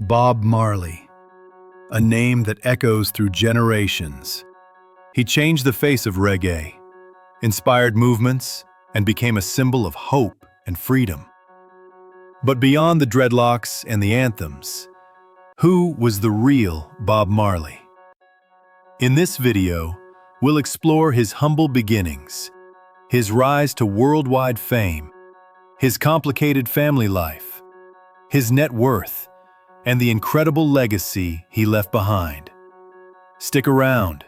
Bob Marley, a name that echoes through generations. He changed the face of reggae, inspired movements, and became a symbol of hope and freedom. But beyond the dreadlocks and the anthems, who was the real Bob Marley? In this video, we'll explore his humble beginnings, his rise to worldwide fame, his complicated family life, his net worth, and the incredible legacy he left behind. Stick around,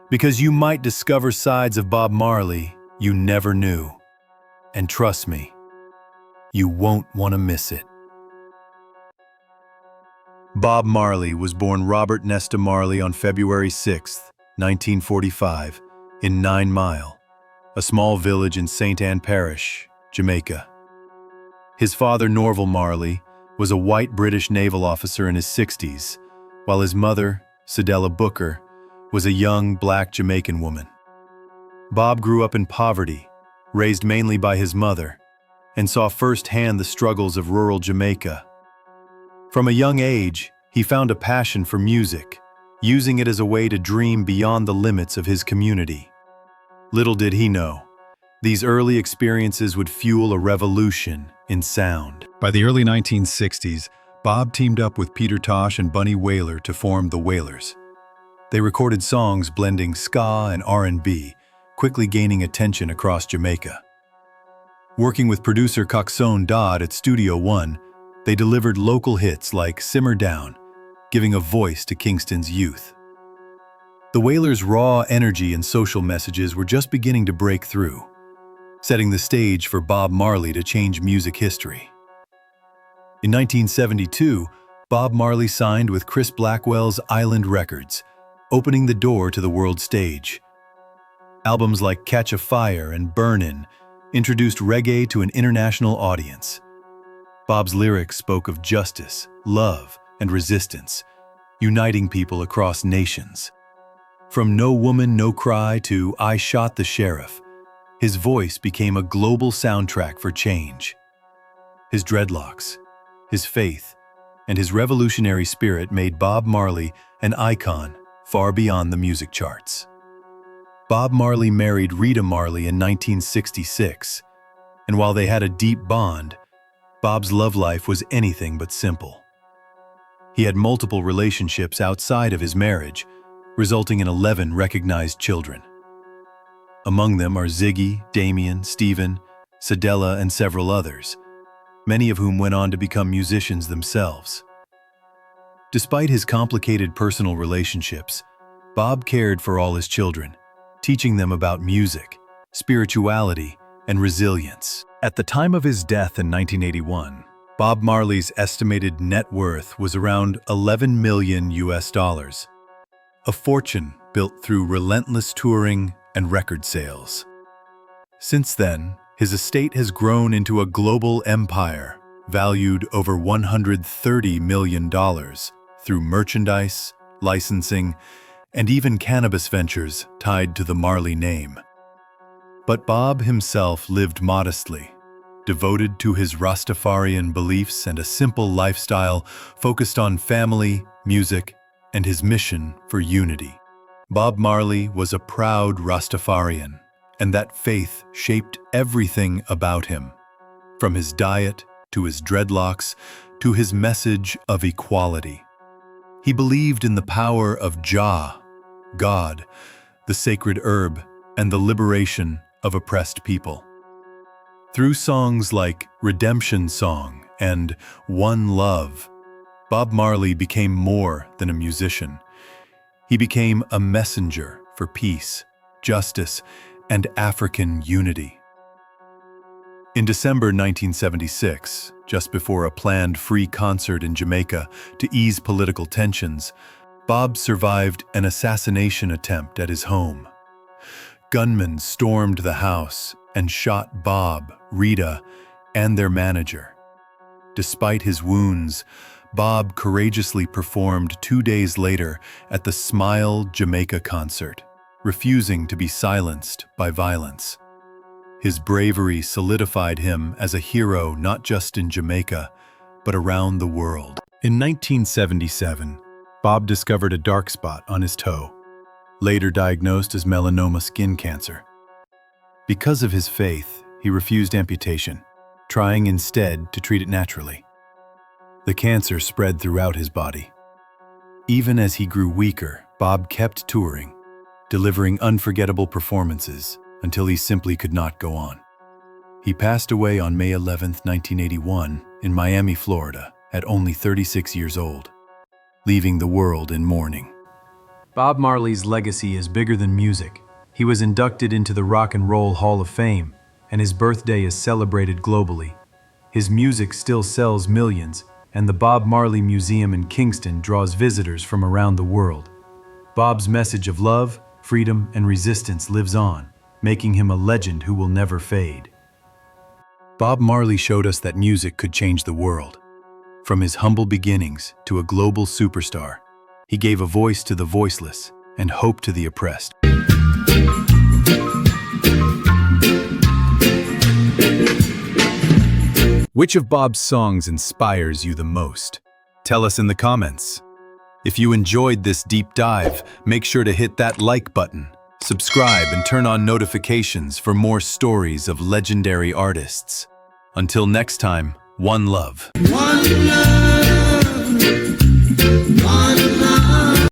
because you might discover sides of Bob Marley you never knew. And trust me, you won't want to miss it. Bob Marley was born Robert Nesta Marley on February 6, 1945, in 9 Mile, a small village in St. Ann Parish, Jamaica. His father, Norval Marley, was a white British naval officer in his 60s, while his mother, Cedella Booker, was a young black Jamaican woman. Bob grew up in poverty, raised mainly by his mother, and saw firsthand the struggles of rural Jamaica. From a young age, he found a passion for music, using it as a way to dream beyond the limits of his community. Little did he know, these early experiences would fuel a revolution in sound. By the early 1960s, Bob teamed up with Peter Tosh and Bunny Wailer to form the Wailers. They recorded songs blending ska and R&B, quickly gaining attention across Jamaica. Working with producer Coxsone Dodd at Studio One, they delivered local hits like Simmer Down, giving a voice to Kingston's youth. The Wailers' raw energy and social messages were just beginning to break through, setting the stage for Bob Marley to change music history. In 1972, Bob Marley signed with Chris Blackwell's Island Records, opening the door to the world stage. Albums like Catch a Fire and Burnin' introduced reggae to an international audience. Bob's lyrics spoke of justice, love, and resistance, uniting people across nations. From No Woman, No Cry to I Shot the Sheriff, his voice became a global soundtrack for change. His dreadlocks, his faith, and his revolutionary spirit made Bob Marley an icon far beyond the music charts. Bob Marley married Rita Marley in 1966, and while they had a deep bond, Bob's love life was anything but simple. He had multiple relationships outside of his marriage, resulting in 11 recognized children. Among them are Ziggy, Damien, Stephen, Cedella, and several others, many of whom went on to become musicians themselves. Despite his complicated personal relationships, Bob cared for all his children, teaching them about music, spirituality, and resilience. At the time of his death in 1981, Bob Marley's estimated net worth was around $11 million, a fortune built through relentless touring and record sales. Since then, his estate has grown into a global empire, valued over $130 million through merchandise, licensing, and even cannabis ventures tied to the Marley name. But Bob himself lived modestly, devoted to his Rastafarian beliefs and a simple lifestyle focused on family, music, and his mission for unity. Bob Marley was a proud Rastafarian, and that faith shaped everything about him, from his diet to his dreadlocks to his message of equality. He believed in the power of Jah, God, the sacred herb, and the liberation of oppressed people. Through songs like Redemption Song and One Love, Bob Marley became more than a musician. He became a messenger for peace, justice, and African unity. In December 1976, just before a planned free concert in Jamaica to ease political tensions, Bob survived an assassination attempt at his home. Gunmen stormed the house and shot Bob, Rita, and their manager. Despite his wounds, Bob courageously performed 2 days later at the Smile Jamaica concert, refusing to be silenced by violence. His bravery solidified him as a hero not just in Jamaica, but around the world. In 1977, Bob discovered a dark spot on his toe, later diagnosed as melanoma skin cancer. Because of his faith, he refused amputation, trying instead to treat it naturally. The cancer spread throughout his body. Even as he grew weaker, Bob kept touring, delivering unforgettable performances until he simply could not go on. He passed away on May 11, 1981, in Miami, Florida, at only 36 years old, leaving the world in mourning. Bob Marley's legacy is bigger than music. He was inducted into the Rock and Roll Hall of Fame, and his birthday is celebrated globally. His music still sells millions, and the Bob Marley Museum in Kingston draws visitors from around the world. Bob's message of love, freedom, and resistance lives on, making him a legend who will never fade. Bob Marley showed us that music could change the world. From his humble beginnings to a global superstar, he gave a voice to the voiceless and hope to the oppressed. Which of Bob's songs inspires you the most? Tell us in the comments. If you enjoyed this deep dive, make sure to hit that like button, subscribe, and turn on notifications for more stories of legendary artists. Until next time, one love. One love.